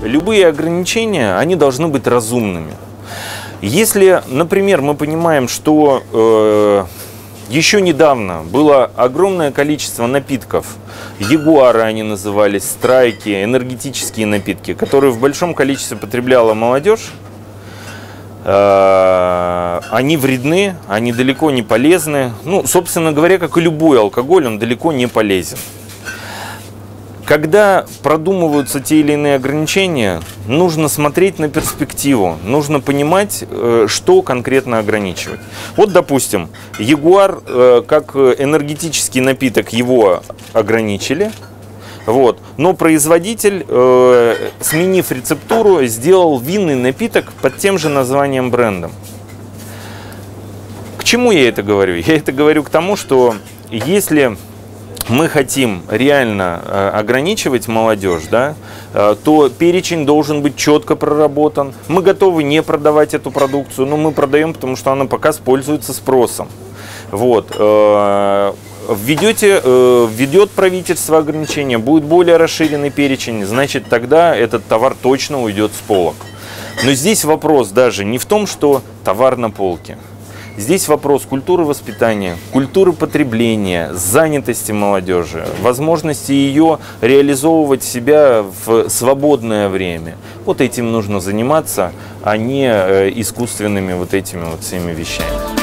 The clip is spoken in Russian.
любые ограничения, они должны быть разумными. Если, например, мы понимаем, что еще недавно было огромное количество напитков, ягуары они назывались, страйки, энергетические напитки, которые в большом количестве потребляла молодежь, они вредны, они далеко не полезны. Ну, собственно говоря, как и любой алкоголь, он далеко не полезен. Когда продумываются те или иные ограничения, нужно смотреть на перспективу, нужно понимать, что конкретно ограничивать. Вот, допустим, ягуар как энергетический напиток его ограничили, вот, но производитель, сменив рецептуру, сделал винный напиток под тем же названием брендом. К чему я это говорю? Я это говорю к тому, что если мы хотим реально ограничивать молодежь, да, то перечень должен быть четко проработан. Мы готовы не продавать эту продукцию, но мы продаем, потому что она пока пользуется спросом. Вот. Введет правительство ограничения, будет более расширенный перечень, значит тогда этот товар точно уйдет с полок. Но здесь вопрос даже не в том, что товар на полке. Здесь вопрос культуры воспитания, культуры потребления, занятости молодежи, возможности ее реализовывать себя в свободное время. Вот этим нужно заниматься, а не искусственными вот этими вот всеми вещами.